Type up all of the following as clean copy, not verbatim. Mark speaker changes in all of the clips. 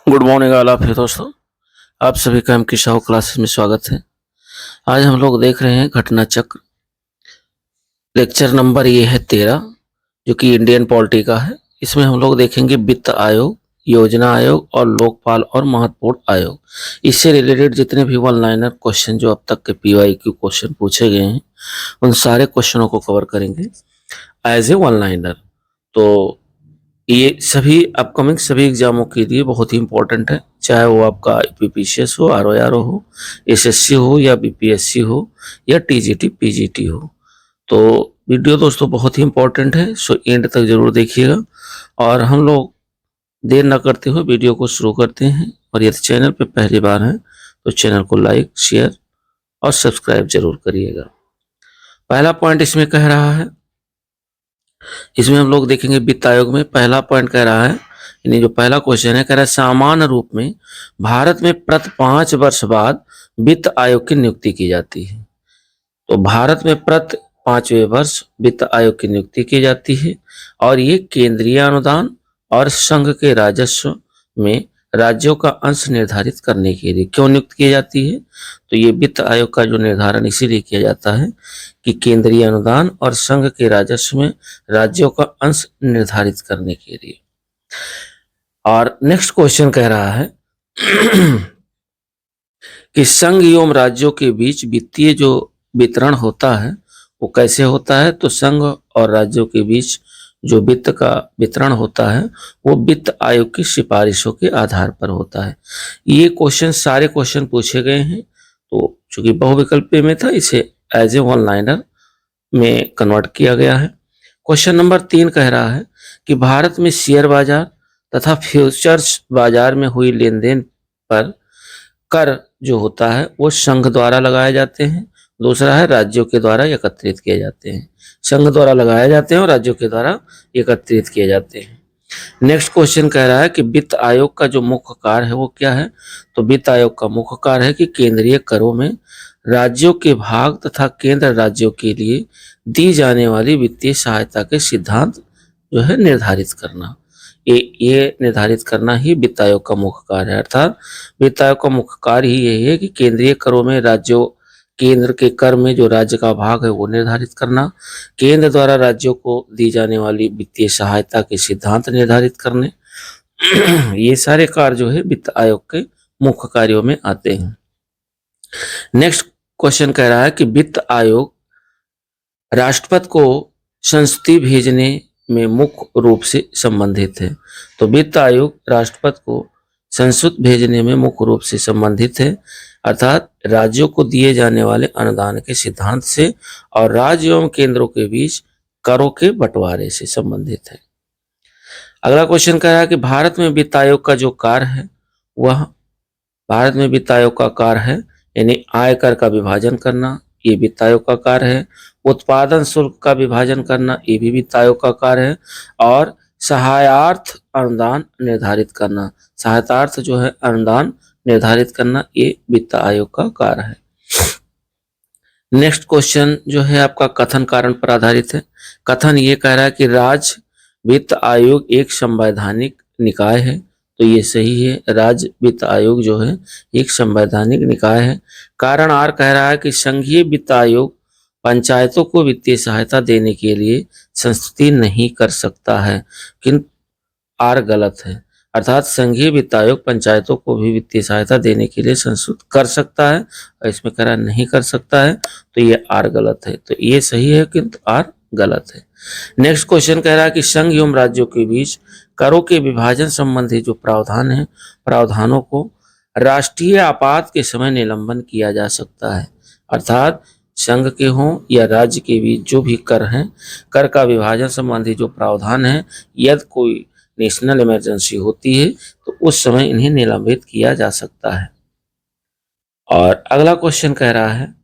Speaker 1: Good morning all of you दोस्तों। आप सभी का एमके साहू क्लासेस में स्वागत है। आज हम लोग देख रहे हैं घटना चक्र। लेक्चर नंबर ये है 13, जो कि इंडियन पॉलिटी का है। इसमें हम लोग देखेंगे वित्त आयोग, योजना आयोग और लोकपाल और महत्वपूर्ण आयोग। इससे रिलेटेड जितने भी वन लाइनर क्वेश्चन जो अब तक के PYQ क्वेश्चन पूछे गए हैं, उन सारे क्वेश्चनों को कवर करेंगे एज ए वन लाइनर। तो ये सभी अपकमिंग सभी एग्जामों के लिए बहुत ही इंपॉर्टेंट है, चाहे वो आपका IPPCS हो, RORO हो, SSC हो या BPSC हो या TGT PGT हो। तो वीडियो दोस्तों बहुत ही इंपॉर्टेंट है, सो एंड तक जरूर देखिएगा। और हम लोग देर न करते हुए वीडियो को शुरू करते हैं। और यदि चैनल पे पहली बार है तो चैनल को लाइक, शेयर और सब्सक्राइब जरूर करिएगा। पहला पॉइंट इसमें कह रहा है, इसमें हम लोग देखेंगे वित्त आयोग में पहला पॉइंट कह रहा है, यानी जो पहला क्वेश्चन है, कह रहा है सामान्य रूप में भारत में प्रति 5 वर्ष बाद वित्त आयोग की नियुक्ति की जाती है। तो भारत में प्रति 5वें वर्ष वित्त आयोग की नियुक्ति की जाती है और ये केंद्रीय अनुदान और संघ के राजस्व में राज्यों का अंश निर्धारित करने के लिए क्यों नियुक्त की जाती है। तो ये वित्त आयोग का जो निर्धारण इसीलिए किया जाता है कि केंद्रीय अनुदान और संघ के राजस्व में राज्यों का अंश निर्धारित करने के लिए। और नेक्स्ट क्वेश्चन कह रहा है कि संघ एवं राज्यों के बीच वित्तीय जो वितरण होता है वो कैसे होता है। तो संघ और राज्यों के बीच जो वित्त का वितरण होता है वो वित्त आयोग की सिफारिशों के आधार पर होता है। ये क्वेश्चन सारे क्वेश्चन पूछे गए हैं, तो चूंकि बहुविकल्पीय में था, इसे एज ए वन लाइनर में कन्वर्ट किया गया है। क्वेश्चन नंबर 3 कह रहा है कि भारत में शेयर बाजार तथा फ्यूचर्स बाजार में हुई लेन देन पर कर जो होता है वो संघ द्वारा लगाए जाते हैं। दूसरा है राज्यों के द्वारा एकत्रित किए जाते हैं। संघ द्वारा लगाए जाते हैं और राज्यों के द्वारा एकत्रित किए जाते हैं। नेक्स्ट क्वेश्चन कह रहा है कि वित्त आयोग का जो मुख्य कार्य है वो क्या है। तो वित्त आयोग का मुख्य कार्य है कि केंद्रीय करों में राज्यों के भाग तथा केंद्र राज्यों के लिए दी जाने वाली वित्तीय सहायता के सिद्धांत जो है निर्धारित करना। ये निर्धारित करना ही वित्त आयोग का मुख्य कार्य है। अर्थात वित्त आयोग का मुख्य कार्य ही यही है कि केंद्रीय करों में राज्यों केंद्र के कर में जो राज्य का भाग है वो निर्धारित करना, केंद्र द्वारा राज्यों को दी जाने वाली वित्तीय सहायता के सिद्धांत निर्धारित करने, ये सारे कार्य जो है वित्त आयोग के मुख्य कार्यों में आते हैं। नेक्स्ट क्वेश्चन कह रहा है कि वित्त आयोग राष्ट्रपति को संस्तुति भेजने में मुख्य रूप से संबंधित है। तो वित्त आयोग राष्ट्रपति को संस्तुति भेजने में मुख्य रूप से संबंधित है, अर्थात राज्यों को दिए जाने वाले अनुदान के सिद्धांत से और राज्य एवं केंद्रों के बीच करों के बंटवारे से संबंधित है। अगला क्वेश्चन कह रहा है कि भारत में वित्त आयोग का जो कार्य है वह भारत में वित्त आयोग का कार्य है यानी आयकर का विभाजन करना, ये वित्त आयोग का कार्य है। उत्पादन शुल्क का विभाजन करना, ये भी वित्त आयोग का कार्य है। और सहायतार्थ अनुदान निर्धारित करना, सहायतार्थ जो है अनुदान निर्धारित करना, ये वित्त आयोग का कार्य है। नेक्स्ट क्वेश्चन जो है आपका कथन कारण पर आधारित है। कथन ये कह रहा है कि राज्य वित्त आयोग एक संवैधानिक निकाय है। तो ये सही है, राज्य वित्त आयोग जो है एक संवैधानिक निकाय है। कारण आर कह रहा है कि संघीय वित्त आयोग पंचायतों को वित्तीय सहायता देने के लिए संस्तुति नहीं कर सकता है, किंतु आर गलत है। अर्थात संघीय वित्त आयोग पंचायतों को भी वित्तीय सहायता देने के लिए संस्तुत कर सकता है और इसमें कह रहा नहीं कर सकता है, तो ये आर गलत है। तो ये सही है किंतु आर गलत है। नेक्स्ट क्वेश्चन कह रहा है कि संघ एवं राज्यों के बीच करों के विभाजन संबंधी जो प्रावधान है, प्रावधानों को राष्ट्रीय आपात के समय निलंबन किया जा सकता है। अर्थात संघ के हों या राज्य के बीच जो भी कर हैं, कर का विभाजन संबंधी जो प्रावधान है, यदि कोई नेशनल इमरजेंसी होती है तो उस समय इन्हें निलंबित किया जा सकता है। और अगला क्वेश्चन कह रहा है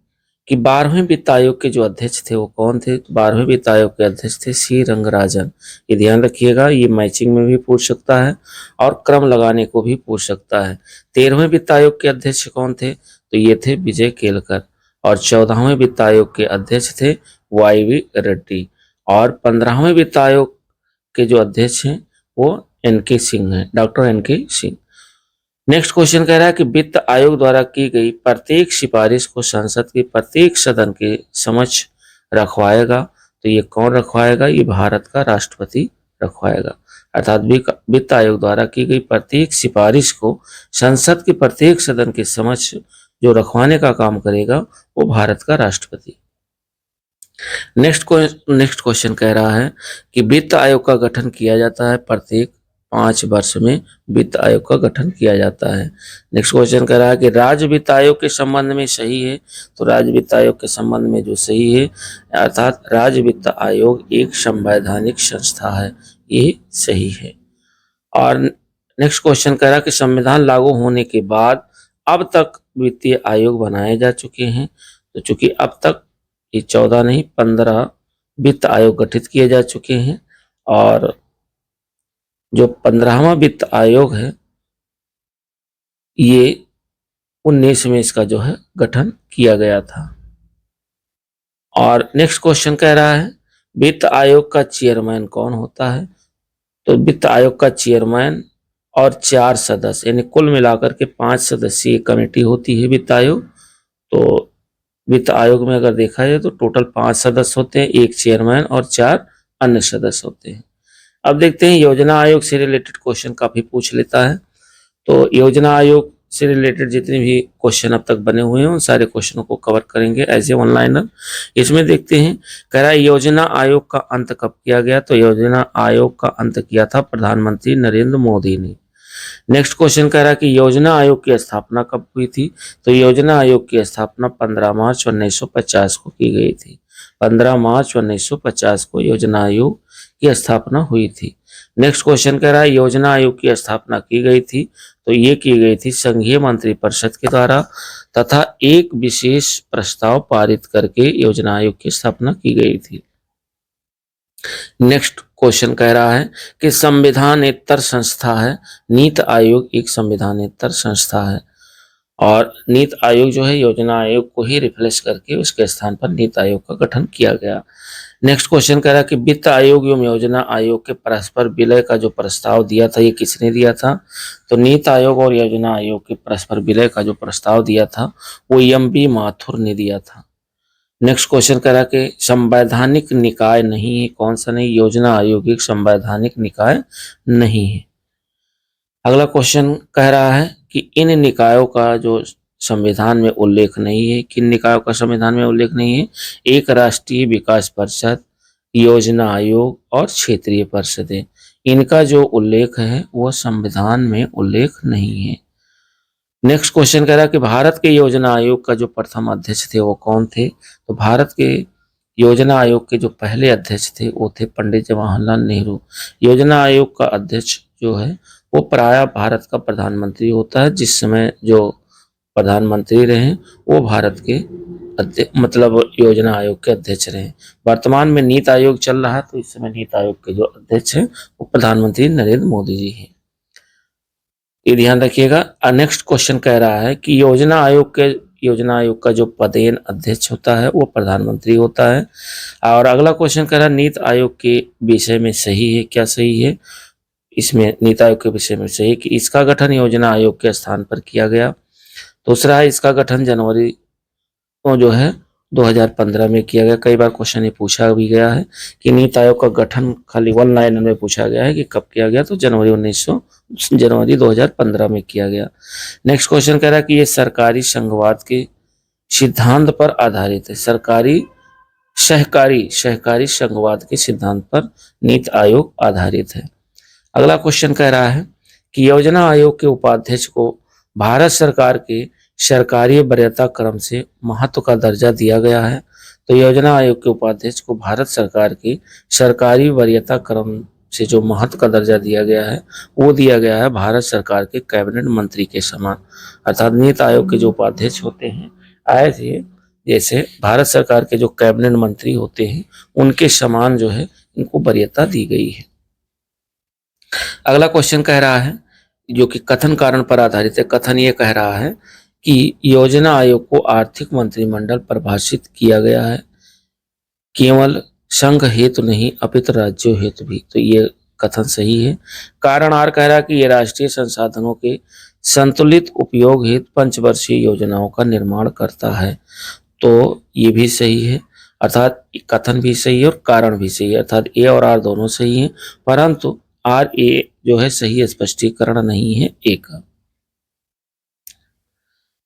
Speaker 1: कि 12वें वित्त आयोग के जो अध्यक्ष थे वो कौन थे। तो 12वें वित्त आयोग के अध्यक्ष थे सी रंगराजन। ये ध्यान रखिएगा, ये मैचिंग में भी पूछ सकता है और क्रम लगाने को भी पूछ सकता है। 13वें वित्त आयोग के अध्यक्ष कौन थे। तो ये थे विजय केलकर। और 14वें वित्त आयोग के अध्यक्ष थे YV रेड्डी। और 15वें वित्त आयोग के जो अध्यक्ष हैं वो NK सिंह हैं, doctor NK Singh. Next question कह रहा है कि वित्त आयोग द्वारा की गई प्रत्येक सिफारिश को संसद के प्रत्येक सदन के समक्ष रखवाएगा। तो ये कौन रखवाएगा? ये भारत का राष्ट्रपति रखवाएगा। अर्थात वित्त आयोग द्वारा की गई प्रत्येक सिफारिश को संसद के प्रत्येक सदन के समक्ष जो रखवाने का काम करेगा वो भारत का राष्ट्रपति। नेक्स्ट क्वेश्चन कह रहा है कि वित्त आयोग का गठन किया जाता है प्रत्येक 5 वर्ष में वित्त आयोग का गठन किया जाता है। नेक्स्ट क्वेश्चन कह रहा है कि राज्य वित्त आयोग के संबंध में सही है। तो राज्य वित्त आयोग के संबंध में जो सही है अर्थात राज्य वित्त आयोग एक संवैधानिक संस्था है, ये सही है। और नेक्स्ट क्वेश्चन कह रहा है कि संविधान लागू होने के बाद अब तक वित्तीय आयोग बनाए जा चुके हैं। तो चूंकि अब तक ये 14 नहीं 15 वित्त आयोग गठित किए जा चुके हैं और जो 15वां वित्त आयोग है ये 19 में इसका जो है गठन किया गया था। और नेक्स्ट क्वेश्चन कह रहा है वित्त आयोग का चेयरमैन कौन होता है? तो वित्त आयोग का चेयरमैन और 4 सदस्य यानी कुल मिलाकर के 5 सदस्यीय कमेटी होती है वित्त आयोग। तो वित्त आयोग में अगर देखा जाए तो टोटल 5 सदस्य होते हैं, 1 चेयरमैन और 4 अन्य सदस्य होते हैं। अब देखते हैं योजना आयोग से रिलेटेड क्वेश्चन काफी पूछ लेता है। तो योजना आयोग से रिलेटेड जितने भी क्वेश्चन अब तक बने हुए हैं उन सारे क्वेश्चनों को कवर करेंगे एज ए ऑनलाइनर। इसमें देखते हैं कह रहा है योजना आयोग का अंत कब किया गया? तो योजना आयोग का अंत किया था प्रधानमंत्री नरेंद्र मोदी ने। नेक्स्ट क्वेश्चन कह रहा है कि योजना आयोग की स्थापना कब हुई थी? तो योजना आयोग की स्थापना 15 मार्च 1950 को की गई थी। 15 मार्च 1950 को योजना आयोग की स्थापना हुई थी। नेक्स्ट क्वेश्चन कह रहा है योजना आयोग की स्थापना की गई थी तो ये की गई थी संघीय मंत्रिपरिषद के द्वारा तथा एक विशेष प्रस्ताव पारित करके योजना आयोग की स्थापना की गई थी। नेक्स्ट क्वेश्चन कह रहा है कि संविधानेतर संस्था है, नीति आयोग एक संविधानेतर संस्था है और नीति आयोग जो है योजना आयोग को ही रिप्लेस करके उसके स्थान पर नीति आयोग का गठन किया गया। नेक्स्ट क्वेश्चन कह रहा है कि वित्त आयोग एवं योजना आयोग के परस्पर विलय का जो प्रस्ताव दिया था ये किसने दिया था? तो नीति आयोग और योजना आयोग के परस्पर विलय का जो प्रस्ताव दिया था वो एम.बी. माथुर ने दिया था। नेक्स्ट क्वेश्चन कह रहा है कि संवैधानिक निकाय नहीं है, कौन सा नहीं? योजना आयोग एक संवैधानिक निकाय नहीं है। अगला क्वेश्चन कह रहा है कि इन निकायों का जो संविधान में उल्लेख नहीं है, किन निकायों का संविधान में उल्लेख नहीं है? एक राष्ट्रीय विकास परिषद, योजना आयोग और क्षेत्रीय परिषदें, इनका जो उल्लेख है वो संविधान में उल्लेख नहीं है। नेक्स्ट क्वेश्चन कह रहा है कि भारत के योजना आयोग का जो प्रथम अध्यक्ष थे वो कौन थे? तो भारत के योजना आयोग के जो पहले अध्यक्ष थे वो थे पंडित जवाहरलाल नेहरू। योजना आयोग का अध्यक्ष जो है वो प्रायः भारत का प्रधानमंत्री होता है। जिस समय जो प्रधानमंत्री रहे वो भारत के मतलब योजना आयोग के अध्यक्ष रहे। वर्तमान में नीति आयोग चल रहा है तो इस समय नीति आयोग के जो अध्यक्ष हैं वो प्रधानमंत्री नरेंद्र मोदी जी हैं, ये ध्यान रखिएगा। नेक्स्ट क्वेश्चन कह रहा है कि योजना आयोग का जो पदेन अध्यक्ष होता है वो प्रधानमंत्री होता है। और अगला क्वेश्चन कह रहा है नीति आयोग के विषय में सही है, क्या सही है? इसमें नीति आयोग के विषय में सही कि इसका गठन योजना आयोग के स्थान पर किया गया। दूसरा है इसका गठन जनवरी को जो है 2015 में किया गया। कई बार क्वेश्चन ये पूछा भी गया है कि नीति आयोग का गठन खाली 1 लाइन में पूछा गया है कि कब किया गया, तो जनवरी 2015 में किया गया। नेक्स्ट क्वेश्चन कह रहा है कि ये सरकारी संघवाद के सिद्धांत पर आधारित है। सहकारी संघवाद के सिद्धांत पर नीति आयोग आधारित है। अगला क्वेश्चन कह रहा है कि योजना आयोग के उपाध्यक्ष को भारत सरकार के सरकारी वरीयता क्रम से महत्व का दर्जा दिया गया है। तो योजना आयोग के उपाध्यक्ष को भारत सरकार के सरकारी वरीयता क्रम से जो महत्व का दर्जा दिया गया है वो दिया गया है भारत सरकार के कैबिनेट मंत्री के समान। अर्थात नीति आयोग के जो उपाध्यक्ष होते हैं ऐसे जैसे भारत सरकार के जो कैबिनेट मंत्री होते हैं उनके समान जो है इनको वरीयता दी गई है। अगला क्वेश्चन कह रहा है जो कि कथन कारण पर आधारित है। कथन ये कह रहा है कि योजना आयोग को आर्थिक मंत्रिमंडल परिभाषित किया गया है केवल संघ हेतु नहीं अपितु राज्यों हेतु भी। तो ये कथन सही है। कारण आर कह रहा है कि ये राष्ट्रीय संसाधनों के संतुलित उपयोग हेतु पंचवर्षीय योजनाओं का निर्माण करता है, तो ये भी सही है, अर्थात कथन भी सही है और कारण भी सही है, अर्थात ए और आर दोनों सही हैं, परंतु आर ए जो है सही स्पष्टीकरण नहीं है ए का।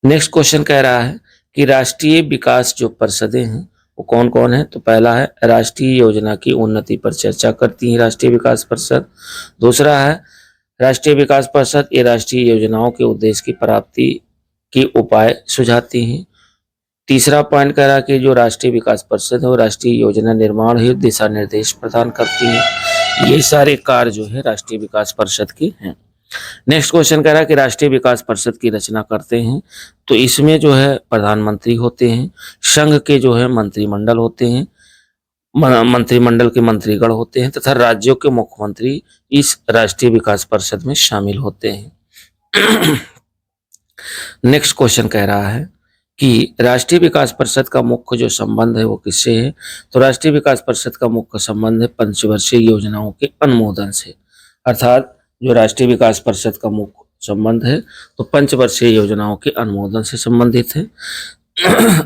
Speaker 1: नेक्स्ट क्वेश्चन कह रहा है कि राष्ट्रीय विकास जो परिषदें हैं वो कौन कौन है, तो पहला है राष्ट्रीय योजना की उन्नति पर चर्चा करती है राष्ट्रीय विकास परिषद। दूसरा है राष्ट्रीय विकास परिषद ये राष्ट्रीय योजनाओं के उद्देश्य की प्राप्ति के उपाय सुझाती हैं। तीसरा पॉइंट कह रहा है कि जो राष्ट्रीय विकास परिषद है वो राष्ट्रीय योजना निर्माण हेतु दिशा निर्देश प्रदान करती है। ये सारे कार्य जो है राष्ट्रीय विकास परिषद के हैं। नेक्स्ट क्वेश्चन कह रहा है कि राष्ट्रीय विकास परिषद की रचना करते हैं, तो इसमें जो है प्रधानमंत्री होते हैं, संघ के जो है मंत्रिमंडल होते हैं, मंत्रिमंडल के मंत्रीगण होते हैं तथा राज्यों के मुख्यमंत्री इस राष्ट्रीय विकास परिषद में शामिल होते हैं। नेक्स्ट क्वेश्चन कह रहा है कि राष्ट्रीय विकास परिषद का मुख्य जो संबंध है वो किससे है, तो राष्ट्रीय विकास परिषद का मुख्य संबंध है पंचवर्षीय योजनाओं के अनुमोदन से, अर्थात जो राष्ट्रीय विकास परिषद का मुख्य संबंध है तो पंचवर्षीय योजनाओं के अनुमोदन से संबंधित है।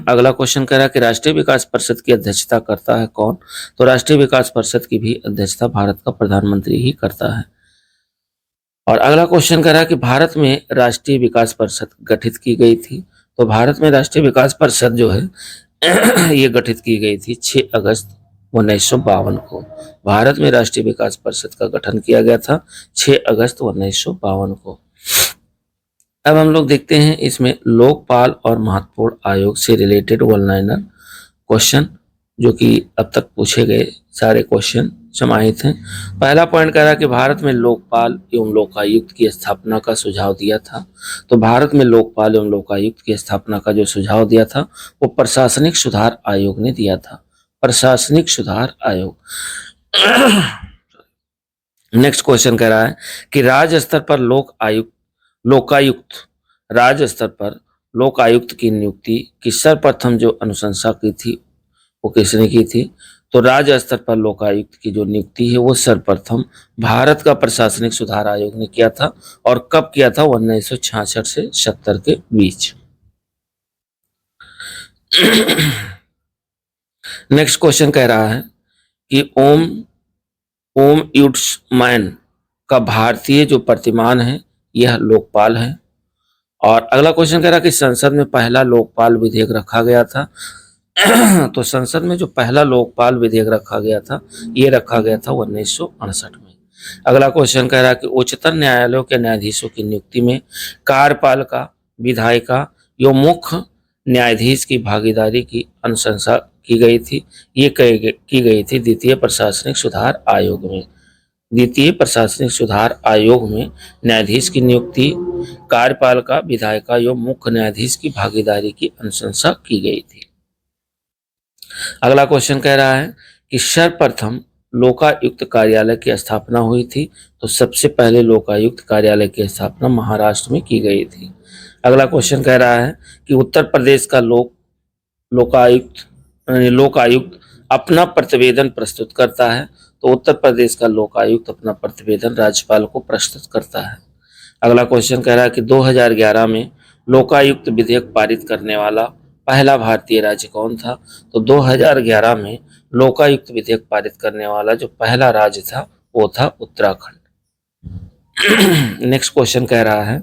Speaker 1: अगला क्वेश्चन कह रहा है कि राष्ट्रीय विकास परिषद की अध्यक्षता करता है कौन, तो राष्ट्रीय विकास परिषद की भी अध्यक्षता भारत का प्रधानमंत्री ही करता है। और अगला क्वेश्चन कह रहा है कि भारत में राष्ट्रीय विकास परिषद गठित की गई थी, तो भारत में राष्ट्रीय विकास परिषद जो है ये गठित की गई थी 6 अगस्त 1952 को। भारत में राष्ट्रीय विकास परिषद का गठन किया गया था 6 अगस्त 1952 को। अब हम लोग देखते हैं इसमें लोकपाल और महत्वपूर्ण आयोग से रिलेटेड वन लाइनर क्वेश्चन जो कि अब तक पूछे गए सारे क्वेश्चन समाहित हैं। पहला पॉइंट कह रहा है कि भारत में लोकपाल एवं लोकायुक्त की स्थापना का सुझाव दिया था, तो भारत में लोकपाल एवं लोकायुक्त की स्थापना का जो सुझाव दिया था वो प्रशासनिक सुधार आयोग ने दिया था, प्रशासनिक सुधार आयोग। नेक्स्ट क्वेश्चन कह रहा है कि राज्य स्तर पर लोकायुक्त राज्य स्तर पर लोकायुक्त की नियुक्ति की सर्वप्रथम जो अनुशंसा की थी वो किसने की थी, तो राज्य स्तर पर लोकायुक्त की जो नियुक्ति है वो सर्वप्रथम भारत का प्रशासनिक सुधार आयोग ने किया था। और कब किया था, 1966 से 70 के बीच। नेक्स्ट क्वेश्चन कह रहा है कि ओम युट्समैन का भारतीय जो प्रतिमान है यह लोकपाल है। और अगला क्वेश्चन कह रहा है कि संसद में पहला लोकपाल विधेयक रखा गया था तो संसद में जो पहला लोकपाल विधेयक रखा गया था ये रखा गया था 1968 में। अगला क्वेश्चन कह रहा है कि उच्चतम न्यायालयों के न्यायाधीशों की नियुक्ति में कार्यपालिका, विधायिका एवं मुख्य न्यायाधीश की भागीदारी की अनुशंसा की गई थी, ये की गई थी द्वितीय प्रशासनिक सुधार आयोग में। द्वितीय प्रशासनिक सुधार आयोग में न्यायाधीश की नियुक्ति, कार्यपालिका, विधायिका एवं मुख्य न्यायाधीश की भागीदारी की अनुशंसा की गई थी। अगला क्वेश्चन कह रहा है कि सर्वप्रथम लोकायुक्त कार्यालय की स्थापना हुई थी, तो सबसे पहले लोकायुक्त कार्यालय की स्थापना महाराष्ट्र में की गई थी। अगला क्वेश्चन कह रहा है कि उत्तर प्रदेश का लोकायुक्त अपना प्रतिवेदन प्रस्तुत करता है, तो उत्तर प्रदेश का लोकायुक्त अपना प्रतिवेदन राज्यपाल को प्रस्तुत करता है। अगला क्वेश्चन कह रहा है कि 2011 में लोकायुक्त विधेयक पारित करने वाला पहला भारतीय राज्य कौन था, तो 2011 में लोकायुक्त विधेयक पारित करने वाला जो पहला राज्य था वो था उत्तराखंड। नेक्स्ट क्वेश्चन कह रहा है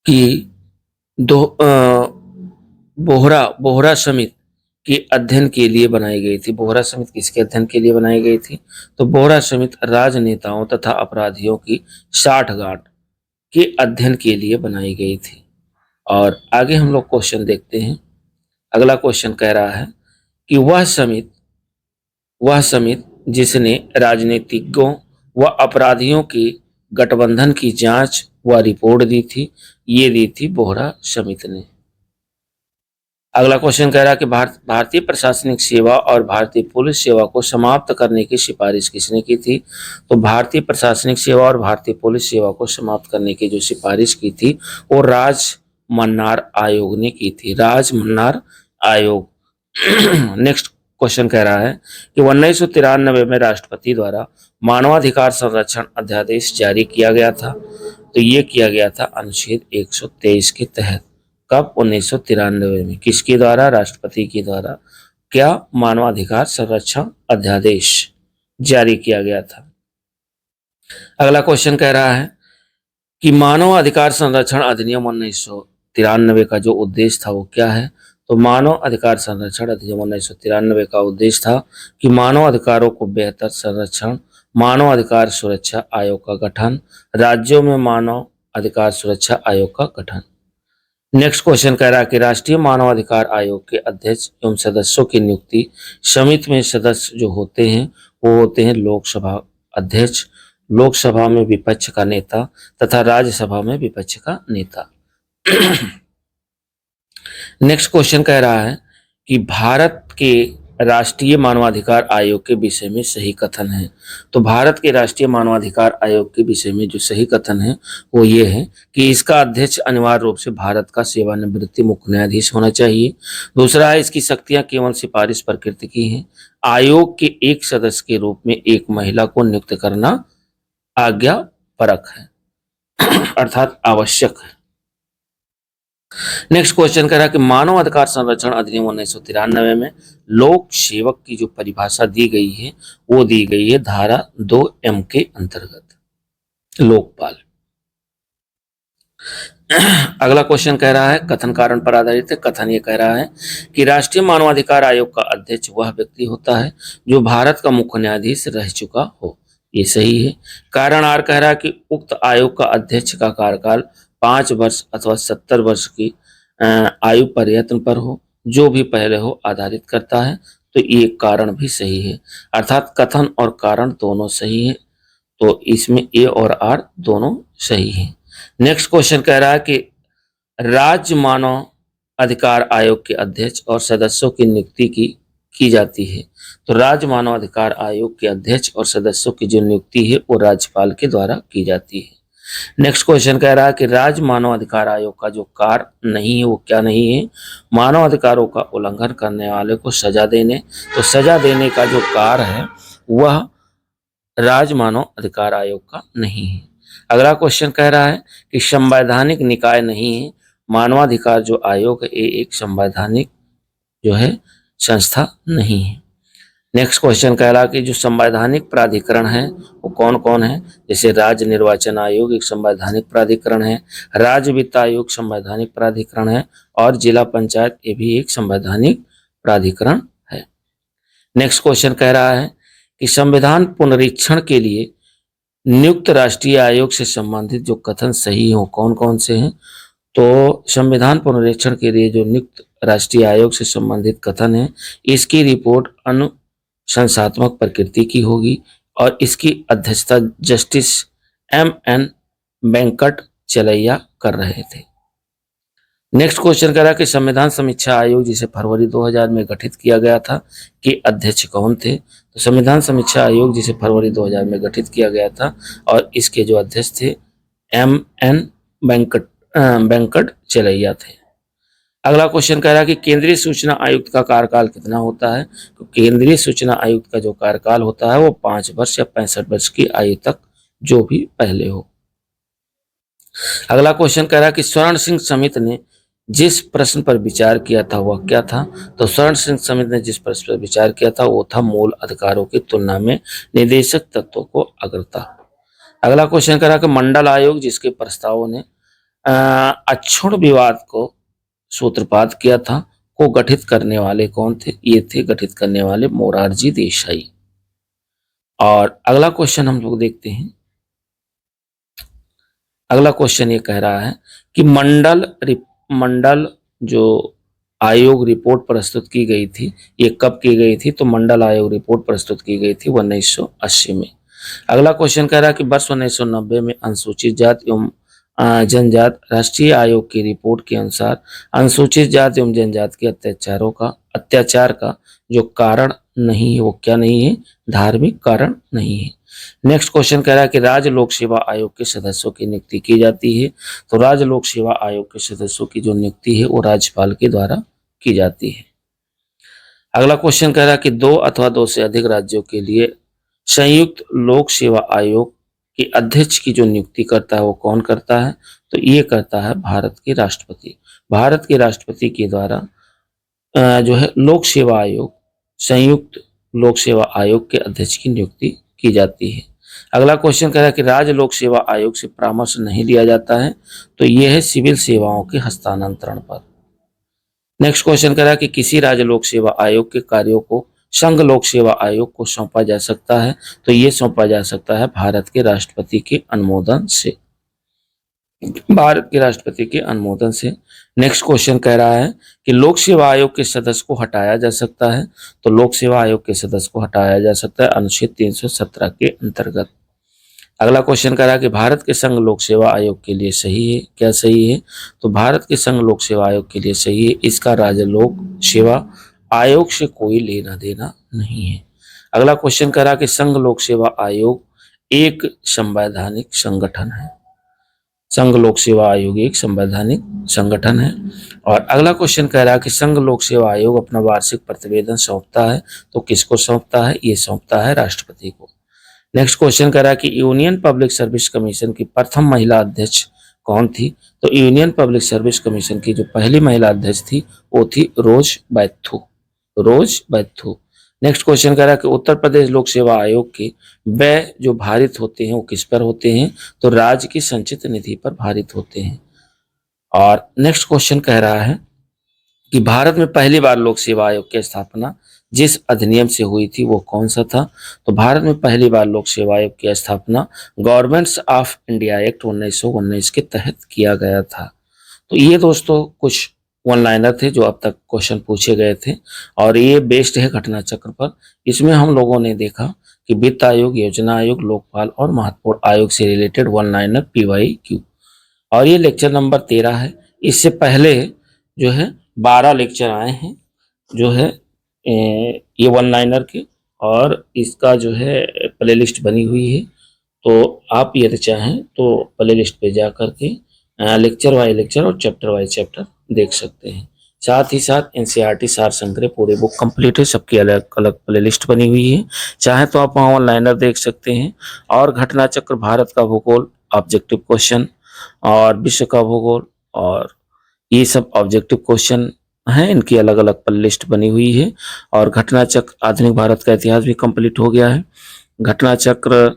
Speaker 1: कि बोहरा समिति के अध्ययन के लिए बनाई गई थी। बोहरा समिति किसके अध्ययन के लिए बनाई गई थी, तो बोहरा समिति राजनेताओं तथा अपराधियों की साठगांठ के अध्ययन के लिए बनाई गई थी। और आगे हम लोग क्वेश्चन देखते हैं। अगला क्वेश्चन कह रहा है कि वह समिति जिसने राजनीतिज्ञों व अपराधियों के गठबंधन की जांच व रिपोर्ट दी थी, ये दी थी बोहरा समिति ने। अगला क्वेश्चन कह रहा है कि भारतीय प्रशासनिक सेवा और भारतीय पुलिस सेवा को समाप्त करने की सिफारिश किसने की थी, तो भारतीय प्रशासनिक सेवा और भारतीय पुलिस सेवा को समाप्त करने की जो सिफारिश की थी वो राजमन्नार आयोग ने की थी, राजमन्नार आयोग। नेक्स्ट क्वेश्चन कह रहा है कि 1993 में राष्ट्रपति द्वारा मानवाधिकार संरक्षण अध्यादेश जारी किया गया था। तो ये किया गया था अनुच्छेद 123 के तहत। कब? 1993 में। किसके द्वारा? राष्ट्रपति के द्वारा क्या मानवाधिकार संरक्षण अध्यादेश जारी किया गया था। अगला क्वेश्चन कह रहा है कि मानव अधिकार संरक्षण अधिनियम 1993 का जो उद्देश्य था वो क्या है? तो मानव अधिकार संरक्षण अधिनियम 1993 का उद्देश्य था कि मानव अधिकारों को बेहतर संरक्षण, मानव अधिकार सुरक्षा आयोग का गठन, राज्यों में मानव अधिकार सुरक्षा आयोग का गठन। नेक्स्ट क्वेश्चन कह रहा है कि राष्ट्रीय मानवाधिकार आयोग के अध्यक्ष एवं सदस्यों की नियुक्ति समिति में सदस्य जो होते हैं वो होते हैं लोकसभा अध्यक्ष, लोकसभा में विपक्ष का नेता तथा राज्यसभा में विपक्ष का नेता। नेक्स्ट क्वेश्चन कह रहा है कि भारत के राष्ट्रीय मानवाधिकार आयोग के विषय में सही कथन है। तो भारत के राष्ट्रीय मानवाधिकार आयोग के विषय में जो सही कथन है वो ये है कि इसका अध्यक्ष अनिवार्य रूप से भारत का सेवानिवृत्त मुख्य न्यायाधीश होना चाहिए। दूसरा है इसकी शक्तियां केवल सिफारिश प्रकृति की हैं। आयोग के एक सदस्य के रूप में एक महिला को नियुक्त करना आज्ञापरक है अर्थात आवश्यक है। नेक्स्ट क्वेश्चन कह रहा है कि मानव अधिकार संरक्षण अधिनियम 1993 में लोक सेवक की जो परिभाषा दी गई है वो दी गई है धारा 2M के अंतर्गत लोकपाल। अगला क्वेश्चन कह रहा है कथन कारण पर आधारित है। कथन ये कह रहा है कि राष्ट्रीय मानवाधिकार आयोग का अध्यक्ष वह व्यक्ति होता है जो भारत का मुख्य न्यायाधीश रह चुका हो। ये सही है। कारण आर कह रहा है कि उक्त आयोग का अध्यक्ष का कार्यकाल 5 वर्ष अथवा 70 वर्ष की आयु पर्यटन पर हो, जो भी पहले हो आधारित करता है। तो ये कारण भी सही है, अर्थात कथन और कारण दोनों सही है। तो इसमें ए और आर दोनों सही है। नेक्स्ट क्वेश्चन कह रहा है कि राज्य मानव अधिकार आयोग के अध्यक्ष और सदस्यों की नियुक्ति की जाती है। तो राज्य मानव अधिकार आयोग के अध्यक्ष और सदस्यों की जो नियुक्ति है वो राज्यपाल के द्वारा की जाती है। नेक्स्ट क्वेश्चन कह रहा है कि राज्य मानव अधिकार आयोग का जो कार्य नहीं है वो क्या नहीं है? मानव अधिकारों का उल्लंघन करने वाले को सजा देने। तो सजा देने का जो कार्य है वह राज्य मानव अधिकार आयोग का नहीं है। अगला क्वेश्चन कह रहा है कि संवैधानिक निकाय नहीं है। मानवाधिकार जो आयोग है ये एक संवैधानिक जो है संस्था नहीं है। नेक्स्ट क्वेश्चन कह रहा कि जो संवैधानिक प्राधिकरण है वो कौन कौन है? जैसे राज्य निर्वाचन आयोग एक संवैधानिक प्राधिकरण है, राज्य वित्त आयोग संवैधानिक प्राधिकरण है और जिला पंचायत ये भी एक संवैधानिक प्राधिकरण है। नेक्स्ट क्वेश्चन कह रहा है कि संविधान पुनरीक्षण के लिए नियुक्त राष्ट्रीय आयोग से संबंधित जो कथन सही हो कौन कौन से हैं? तो संविधान पुनरीक्षण के लिए जो नियुक्त राष्ट्रीय आयोग से संबंधित कथन है इसकी रिपोर्ट अनुशंसात्मक प्रकृति की होगी और इसकी अध्यक्षता जस्टिस M.N. वेंकट चलैया कर रहे थे। नेक्स्ट क्वेश्चन कह रहा कि संविधान समीक्षा आयोग जिसे फरवरी 2000 में गठित किया गया था के अध्यक्ष कौन थे? तो संविधान समीक्षा आयोग जिसे फरवरी 2000 में गठित किया गया था और इसके जो अध्यक्ष थे M.N. वेंकट चलैया थे। अगला क्वेश्चन कह रहा है कि केंद्रीय सूचना आयुक्त का कार्यकाल कितना होता है? तो केंद्रीय सूचना आयुक्त का जो कार्यकाल होता है वो 5 वर्ष या 65 वर्ष की आयु तक जो भी पहले हो। अगला क्वेश्चन कह रहा है कि स्वर्ण सिंह समिति ने जिस प्रश्न पर विचार किया था वह क्या था? तो स्वर्ण सिंह समिति ने जिस प्रश्न पर विचार किया था वो था मूल अधिकारों की तुलना में निर्देशक तत्वों को अग्रता। अगला क्वेश्चन कह रहा है कि मंडल आयोग जिसके प्रस्तावों ने अक्षुण्ण विवाद को सूत्रपात किया था को गठित करने वाले कौन थे? ये थे गठित करने वाले मोरारजी देसाई। और अगला क्वेश्चन हम लोग देखते हैं। अगला क्वेश्चन ये कह रहा है कि मंडल जो आयोग रिपोर्ट प्रस्तुत की गई थी ये कब की गई थी? तो मंडल आयोग रिपोर्ट प्रस्तुत की गई थी 1980 में। अगला क्वेश्चन कह रहा है कि वर्ष 1990 में अनुसूचित जाति एवं जनजात राष्ट्रीय आयोग की रिपोर्ट के अनुसार अनुसूचित जाति एवं जनजात के अत्याचार का जो कारण नहीं है वो क्या नहीं है? धार्मिक कारण नहीं है। नेक्स्ट क्वेश्चन कह रहा है कि राज्य लोक सेवा आयोग के सदस्यों की नियुक्ति की जाती है। तो राज्य लोक सेवा आयोग के सदस्यों की जो नियुक्ति है वो राज्यपाल के द्वारा की जाती है। अगला क्वेश्चन कह रहा है कि 2 अथवा 2 से अधिक राज्यों के लिए संयुक्त लोक सेवा आयोग के अध्यक्ष की जो नियुक्ति करता है वो कौन करता है? तो ये करता है भारत के राष्ट्रपति। भारत के राष्ट्रपति के द्वारा जो है लोक सेवा आयोग, संयुक्त लोक सेवा आयोग के अध्यक्ष की नियुक्ति की जाती है। अगला क्वेश्चन कह रहा है कि राज्य लोक सेवा आयोग से परामर्श नहीं लिया जाता है, तो यह है सिविल सेवाओं के हस्तांतरण पर। नेक्स्ट क्वेश्चन कह रहा है कि किसी राज्य लोक सेवा आयोग के कार्यों को संघ लोक सेवा आयोग को सौंपा जा सकता है, तो ये सौंपा जा सकता है भारत के राष्ट्रपति के अनुमोदन से। भारत के राष्ट्रपति के अनुमोदन से। नेक्स्ट क्वेश्चन कह रहा है कि लोक सेवा आयोग के सदस्य को हटाया जा सकता है, तो लोक सेवा आयोग के सदस्य को हटाया जा सकता है अनुच्छेद 317 के अंतर्गत। अगला क्वेश्चन कह रहा है कि भारत के संघ लोक सेवा आयोग के लिए सही है, क्या सही है? तो भारत के संघ लोक सेवा आयोग के लिए सही है, इसका राज्य लोक सेवा आयोग से कोई लेना देना नहीं है। अगला क्वेश्चन कह रहा है कि संघ लोक सेवा आयोग एक संवैधानिक संगठन है। संघ लोक सेवा आयोग एक संवैधानिक संगठन है। और अगला क्वेश्चन कह रहा है कि संघ लोक सेवा आयोग अपना वार्षिक प्रतिवेदन सौंपता है, तो किसको सौंपता है? ये सौंपता है राष्ट्रपति को। नेक्स्ट क्वेश्चन कह रहा है कि यूनियन पब्लिक सर्विस कमीशन की प्रथम महिला अध्यक्ष कौन थी? तो यूनियन पब्लिक सर्विस कमीशन की जो पहली महिला अध्यक्ष थी वो थी रोज बैथू। रोज बैथू। नेक्स्ट क्वेश्चन कह रहा है कि उत्तर प्रदेश लोक सेवा आयोग के व्यय जो भारित होते हैं वो किस पर होते हैं? तो राज्य की संचित निधि पर भारित होते हैं। और नेक्स्ट क्वेश्चन कह रहा है कि भारत में पहली बार लोक सेवा आयोग की स्थापना जिस अधिनियम से हुई थी वो कौन सा था? तो भारत में पहली बार लोक सेवा आयोग की स्थापना गवर्नमेंट्स ऑफ इंडिया एक्ट 1919 के तहत किया गया था। तो ये दोस्तों कुछ वन लाइनर थे जो अब तक क्वेश्चन पूछे गए थे और ये बेस्ड है घटना चक्र पर। इसमें हम लोगों ने देखा कि वित्त आयोग, योजना आयोग, लोकपाल और महत्वपूर्ण आयोग से रिलेटेड वन लाइनर PYQ, और ये लेक्चर नंबर 13 है। इससे पहले जो है 12 लेक्चर आए हैं जो है ये वन लाइनर के, और इसका जो है प्लेलिस्ट बनी हुई है। तो आप यदि चाहें तो प्लेलिस्ट पे जा करके लेक्चर वाइज लेक्चर और चैप्टर वाइज चैप्टर देख सकते हैं। साथ ही साथ NCERT सार संग्रह पूरे बुक कंप्लीट है, सबकी अलग अलग प्लेलिस्ट बनी हुई है। चाहे तो आप वहाँ ऑनलाइनर देख सकते हैं। और घटना चक्र, भारत का भूगोल, ऑब्जेक्टिव क्वेश्चन और विश्व का भूगोल, और ये सब ऑब्जेक्टिव क्वेश्चन हैं, इनकी अलग अलग प्लेलिस्ट बनी हुई है। और घटना चक्र, आधुनिक भारत का इतिहास भी कंप्लीट हो गया है। घटना चक्र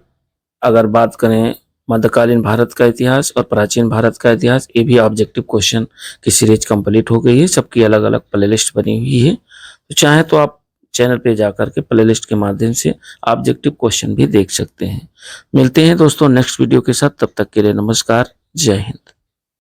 Speaker 1: अगर बात करें मध्यकालीन भारत का इतिहास और प्राचीन भारत का इतिहास, ये भी ऑब्जेक्टिव क्वेश्चन की सीरीज कंप्लीट हो गई है, सबकी अलग अलग प्लेलिस्ट बनी हुई है। तो चाहे तो आप चैनल पे जाकर के प्लेलिस्ट के माध्यम से ऑब्जेक्टिव क्वेश्चन भी देख सकते हैं। मिलते हैं दोस्तों नेक्स्ट वीडियो के साथ, तब तक के लिए नमस्कार, जय हिंद।